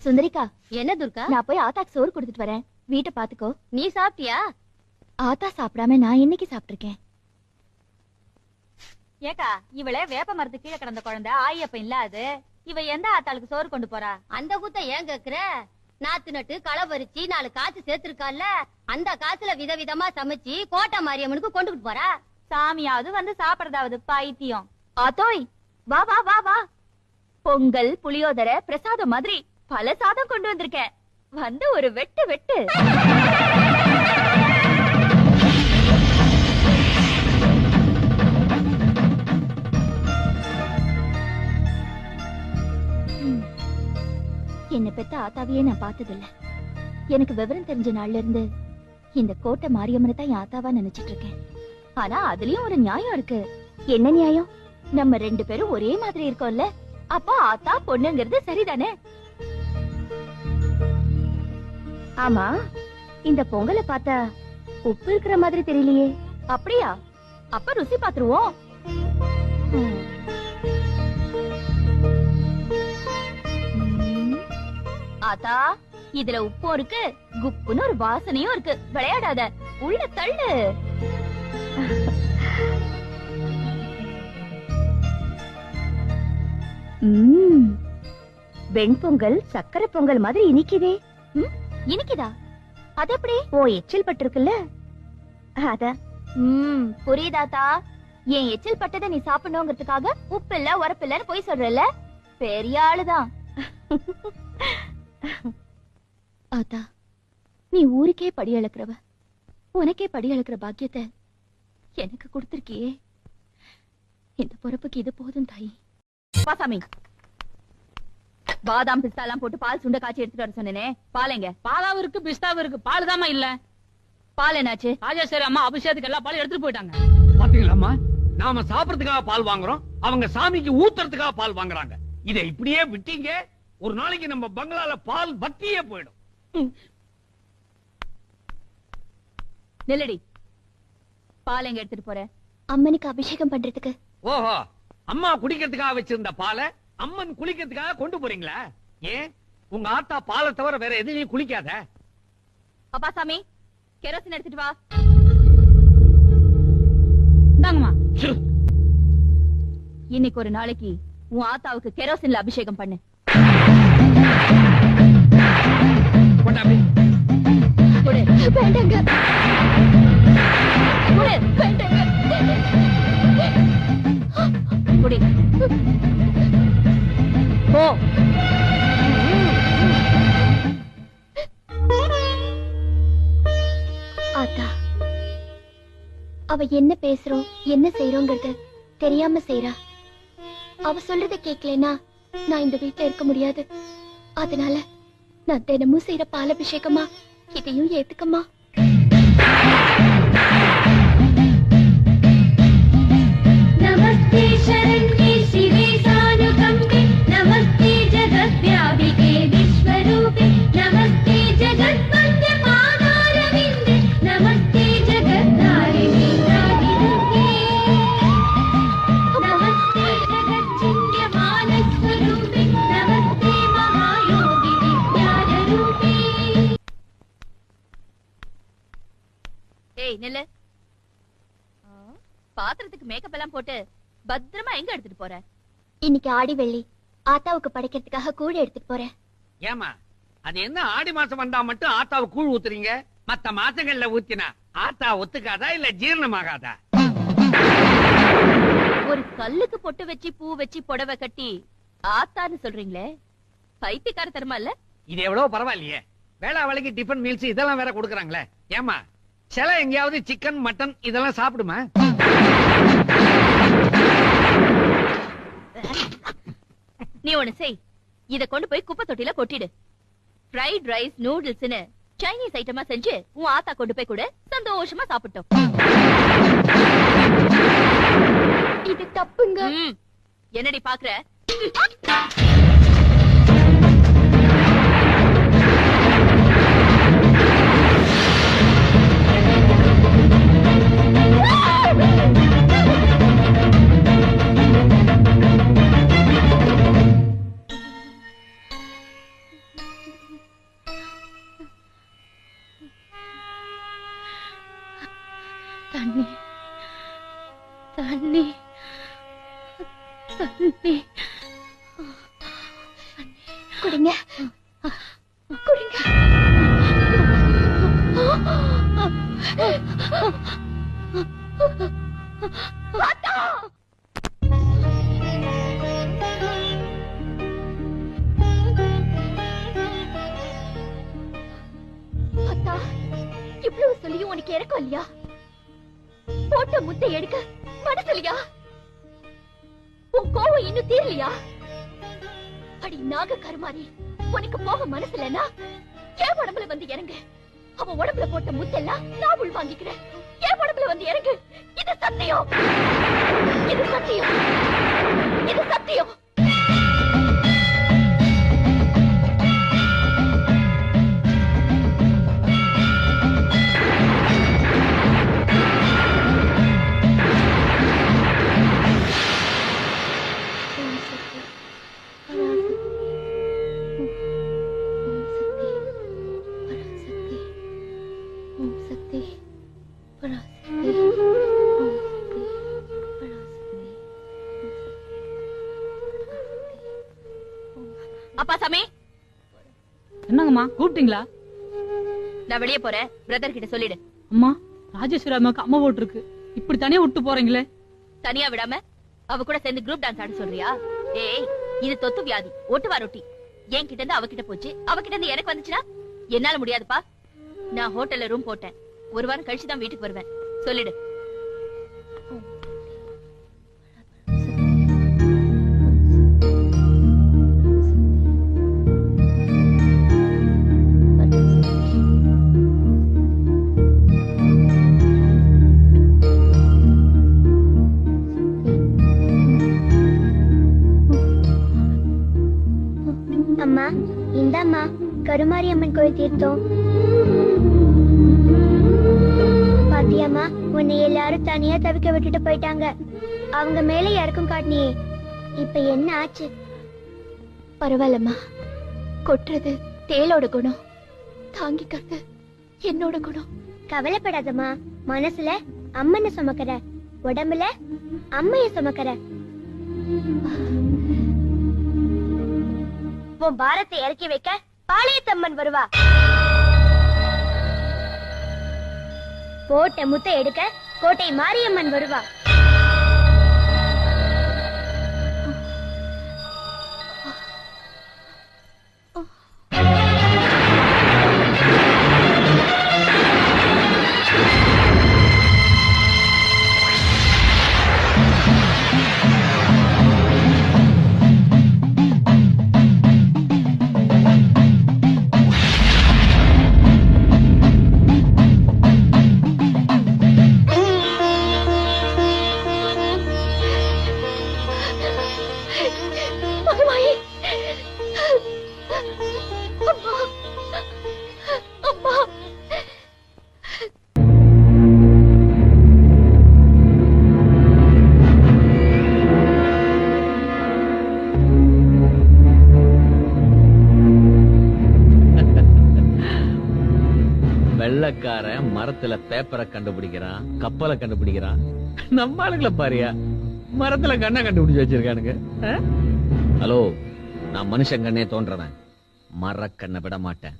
சுந்தரிக்கா, என்ன துர்கா? நான் போய் ஆத்தாக்கு சோறு கொடுத்துட்டு வரேன். வீட்டை பாத்துக்கோ. நீ சாப்பிட்டியா? ஆத்தா சாப்பிடாம நான் இன்னைக்கு சாப்பிட்டிருக்கேன். ஏக்கா, இவளே வேப்ப மரத்து கீழே கிடந்த குழந்தை ஆயப்ப இல்லாது இவ எந்த ஆத்தாளுக்கு சோறு கொண்டு போறா? அந்த கூத்த ஏன் கேக்குற? நாத்து நட்டு களை பறிச்சு 4 காசு சேர்த்திருக்கால, அந்த காசுல விதவிதமா சமைச்சு கோட்டை மாரியம்மனுக்கு கொண்டுகிட்டு போறா. சாமியாவது வந்து சாப்பிடறதாவது பைத்தியம். ஆத்தோய், வா வா வா வா. பொங்கல், புளியோதரை, பிரசாதம் மாதிரி பல சாதம் கொண்டு வந்திருக்கேன். வந்து ஒரு வெட்டு வெட்டு. என்ன பெத்த ஆத்தாவையே நான் பார்த்ததில்ல. எனக்கு விவரம் தெரிஞ்ச நாள்ல இருந்து இந்த கோட்டை மாரியம்மனை தான் என் ஆத்தாவா நினைச்சிட்டு இருக்கேன். ஆனா அதுலயும் ஒரு நியாயம் இருக்கு. என்ன நியாயம்? நம்ம 2 பேரும் ஒரே மாதிரி இருக்கோம்ல, அப்போ ஆத்தா பொண்ணுங்கிறது சரிதானே? ஆமா, இந்த பொங்கலை பார்த்தா உப்பு இருக்கிற மாதிரி தெரியலையே. அப்படியா? அப்ப ருசி பாத்துருவோம். ஆத்தா, இதுல உப்பும் இருக்கு, குப்புன்னு ஒரு வாசனையும் இருக்கு. விளையாடாத, உள்ள தள்ளு. வெண்பொங்கல் சக்கரை பொங்கல் மாதிரி இனிக்குதே. இனிக்குதா? அது எப்படி? ஓ, எச்சில் பட்டிருக்குல்ல, அத. புரியுதாத்தா? என் எச்சில் பட்டதை நீ சாப்பிடணுங்கிறதுக்காக உப்பு இல்ல உரப்பு இல்லன்னு போய் சொல்றல. பெரிய ஆளுதான். ஆத்தா, நீ ஊருக்கே படி அளக்கிறவ. உனக்கே படி அளக்கிற பாக்கியத்தை எனக்கு கொடுத்திருக்கியே. இந்த பொறுப்புக்கு இது போதும் தாயி. பாசாமி, பாதாம் பிஸ்தா எல்லாம் போட்டு பால் சுண்ட காய்ச்சி எடுத்துட்டு வர சொன்னேனே, பாலைங்க? பாலாவும் இருக்கு, பிஸ்தாவும் இருக்கு, பால் தாமா இல்ல. பால் என்னாச்சு? ராஜேஸ்வரி அம்மா அபிஷேகத்துக்கு எல்லா பாலும் எடுத்துட்டு போயிட்டாங்க. பாத்தீங்களாம்மா, நாம சாப்பிடறதுக்காக பால் வாங்குறோம், அவங்க சாமிக்கு ஊத்துறதுக்காக பால் வாங்குறாங்க. இதை இப்படியே விட்டீங்க, ஒரு நாளைக்கு நம்ம பங்களால பால் பத்தியே போயிடும். நெல்லடி, பால் எங்க எடுத்துட்டு போற? அம்மனுக்கு அபிஷேகம் பண்றதுக்கு. ஓஹோ, அம்மா குடிக்கிறதுக்காக வச்சிருந்த பாலை அம்மன் குளிக்கிறதுக்காக கொண்டு போறீங்களா? ஏன் உங்க ஆத்தா பாலை தவிர வேற எதுவும் குளிக்காத? அப்பா சாமி, கெரோசின் எடுத்துட்டு வா. இந்தாங்கம்மா. இன்னைக்கு ஒரு நாளைக்கு உன் ஆத்தாவுக்கு கெரோசின்ல அபிஷேகம் பண்ணு. கொண்டாப்பி. குடு. வேண்டாங்க. குடு. வேண்டாங்க. குடி. போ. ஆத்தா, அவ என்ன பேசுறோம் என்ன செய்யறோங்கிறது தெரியாம செய்யறா. அவ சொல்றத கேட்கலனா நான் இந்த வீட்டுல இருக்க முடியாது. அதனால நான் தினமும் செய்யற பாலபிஷேகமா இதையும் ஏத்துக்கமா. நமஸ்தே சரண்யே சிவே சானுகம்பே, நமஸ்தே ஜகத்வ்யாபிகே விஸ்வரூபே, நமஸ்தே ஜகத்வந்தே பாதாரவிந்தே, நமஸ்தே ஜகத்தாரிணி நாதிதுர்கே, நமஸ்தே ஜகச்சிந்த்ய மானஸ்வரூபே, நமஸ்தே மகாயோகி வித்யாரூபே. ஏய் நில்லு. பாத்திரத்துக்கு மேக்கப் எல்லாம் போட்டு பத்திரமா எங்க எடுத்துட்டு போற? இன்னைக்கு ஆடி வெள்ளி, ஆத்தாவுக்கு படைக்கிறதுக்காக கூழ் எடுத்துட்டு போறேன். ஏமா, அது என்ன ஆடி மாசம் வந்தா மட்டும் ஆத்தாவை கூழ் ஊத்துறீங்க? மத்த மாசங்கள்ல ஊத்தினா ஆத்தா ஒத்துக்காதா இல்ல ஜீரணமாகாதா? ஒரு கல்லுக்கு பொட்டு வச்சு பூ வச்சு புடவை கட்டி ஆத்தான்னு சொல்றீங்களே, பைத்தியக்காரத்தனமா இல்ல? இது எவ்வளவு பரவாயில்லையே, வேளா வேலைக்கு டிஃபன் மீல்ஸ் இதெல்லாம் வேற கொடுக்கறாங்களே. ஏமா, சில எங்கேயாவது சிக்கன் மட்டன் இதெல்லாம் சாப்பிடுமா? நீ ஒண்ணு செய், இத கொண்டு போய் குப்பை தொட்டில கொட்டிடு. ஃப்ரைட் ரைஸ் நூடுல்ஸ்னு சைனீஸ் ஐட்டமா செஞ்சு உன் ஆத்தா கொண்டு போய் கூட சந்தோஷமா சாப்பிட்டோம். இது தப்புங்க. என்னடி பாக்குற? தண்ணி தண்ணி தண்ணி குடிங்க குடிங்க. அத்தா, இவ்வளவு சொல்லியும் உனக்கு இறக்கம் இல்லையா? போட்ட முத்தை எடுக்க மனசு இல்லையா? உன் கோவம் இன்னும் தீரலையா? அடி நாக கருமாறி, உனக்கு போக மனசு இல்லைன்னா என் உடம்புல வந்து இறங்கு. அவ உடம்புல போட்ட முத்தெல்லாம் நான் உள் வாங்கிக்கிறேன். என் உடம்புல வந்து இறங்கு. இது சத்தியம், இது சத்தியம், இது சத்தியம். அப்பா சாமி, என்னங்கம்மா கூப்பிட்டீங்களா? நான் வெளியே போறேன். பிரதர் கிட்ட சொல்லிடு. அம்மா, ராஜேஸ்வரி அம்மாக்கு அம்மா போட்டு இருக்கு. இப்படி தனியா விட்டு போறீங்களே. தனியா விடாம அவ கூட சேர்ந்து குரூப் டான்ஸ் ஆட சொல்றியா? ஏய், இது தொத்து வியாதி, ஓட்டுவா ரொட்டி. என் கிட்ட இருந்து அவகிட்ட போச்சு, அவகிட்ட இருந்து எனக்கு வந்துச்சுன்னா என்னால முடியாதுப்பா. நான் ஹோட்டல்ல ரூம் போட்டேன். ஒரு வாரம் கழிச்சு தான் வீட்டுக்கு வருவேன். சொல்லிடு. அம்மா, இந்தாம்மா கருமாரி அம்மன் கோயில் தீர்த்தம். பாத்தியம்மா, உன்னை எல்லாரும் தனியா தவிக்க விட்டுட்டு போயிட்டாங்க. அவங்க மேல யாருக்கும் காட்டினியே, இப்ப என்ன ஆச்சு? பரவாயில்லம்மா. கொட்டுறது தேளோட குணம், தாங்கிக்கிறது என்னோட குணம். கவலைப்படாதம்மா. மனசுல அம்மனை சுமக்கிற, உடம்புல அம்மைய சுமக்கிற. உன் பாரத்தை இறக்கி வைக்க பாளையத்தம்மன் வருவா. போட்ட முத்தை எடுக்க கோட்டை மாரியம்மன் வருவா. வெள்ளக்காரன் மரத்துல பேப்பரை கண்டுபிடிக்கிறான், கப்பலை கண்டுபிடிக்கிறான். நம்ம ஆளுங்களை பாரியா மரத்துல கண்ணை கண்டுபிடிச்சு வச்சிருக்கானுங்க. ஹலோ, நான் மனுஷன் கண்ணே தோன்றவன், மர கண்ணை விட மாட்டேன்.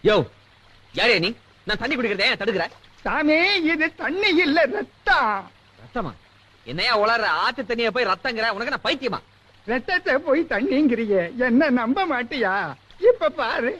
யோ, யாரே நீ? நான் தண்ணி குடிக்கிறதே தடுக்கிற? சாமி இது தண்ணி இல்ல ரத்தம். ரத்தமா? என்னையா உளற? ஆத்து தண்ணிய போய் ரத்தங்கிற? உனக்கு நான் பைத்தியமா? ரத்தத்தை போய் தண்ணிங்கிறியே, என்ன நம்ப மாட்டியா? இப்ப பாரு.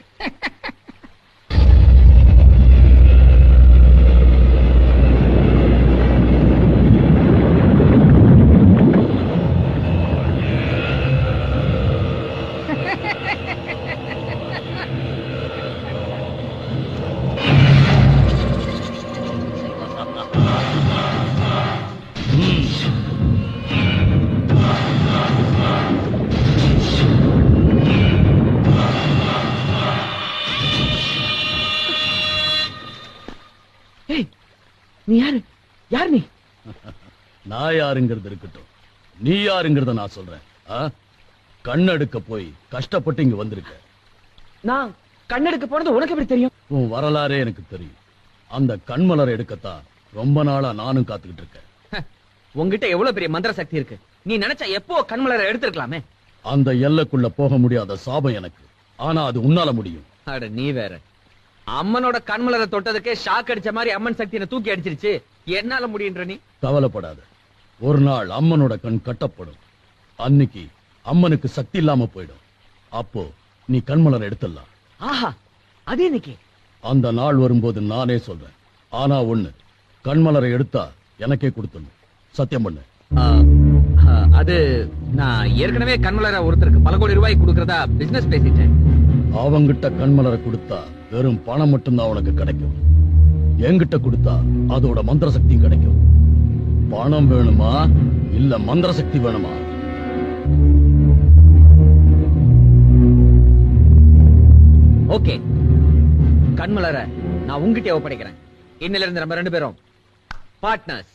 நீ யாரு? யார் நீ? நான் யாருங்கிறது இருக்கட்டும், நீ யாருங்கிறத நான் சொல்றேன். கண்ணெடுக்க போய் கஷ்டப்பட்டு இங்க வந்திருக்க. நான் கண்ணெடுக்க போனது உனக்கு எப்படி தெரியும்? உன் வரலாறே எனக்கு தெரியும். அந்த கண்மலரை எடுக்கத்தான் ரொம்ப நாளா நானும் காத்துக்கிட்டு இருக்கேன். உன்கிட்ட எவ்வளவு பெரிய மந்திர சக்தி இருக்கு. நீ நினைச்சா எப்போ கண்மலரை எடுத்திருக்கலாமே. அந்த எல்லைக்குள்ள போக முடியாத சாபம் எனக்கு, ஆனா அது உன்னால முடியும். அட நீ வேற. அம்மனோட கண்மலரை தொட்டதுக்கே ஷாக் அடிச்ச மாதிரி அம்மன் சக்தி என்ன தூக்கி அடிச்சிருச்சு. என்னால முடியுன்ற நீ? கவலைப்படாத, ஒரு நாள் அம்மனோட கண் கட்டப்படும். அன்னைக்கு அம்மனுக்கு சக்தி இல்லாம போயிடும். அப்போ நீ கண்மலரை எடுத்துடலாம். ஆஹா, அது இன்னைக்கு? அந்த நாள் வரும்போது நானே சொல்றேன். ஆனா ஒண்ணு, கண்மலரை எடுத்தா எனக்கே கொடுத்துடணும். சத்தியம் பண்ணு. அது நான் ஏற்கனவே கண்மலரை ஒருத்தருக்கு பல கோடி ரூபாய் கொடுக்கறதா பிசினஸ் பேசிட்டேன். அவங்கிட்ட கண்மலரை கொடுத்தா வெறும் பணம் மட்டும்தான் உனக்கு கிடைக்கும். என்கிட்ட கொடுத்தா அதோட மந்திர சக்தியும் கிடைக்கும். பணம் வேணுமா இல்ல மந்திர சக்தி வேணுமா? ஓகே, கண்மலரை நான் உங்ககிட்ட ஒப்படைக்கிறேன். இன்னில இருந்து நம்ம 2 பேரும் பார்ட்னர்ஸ்.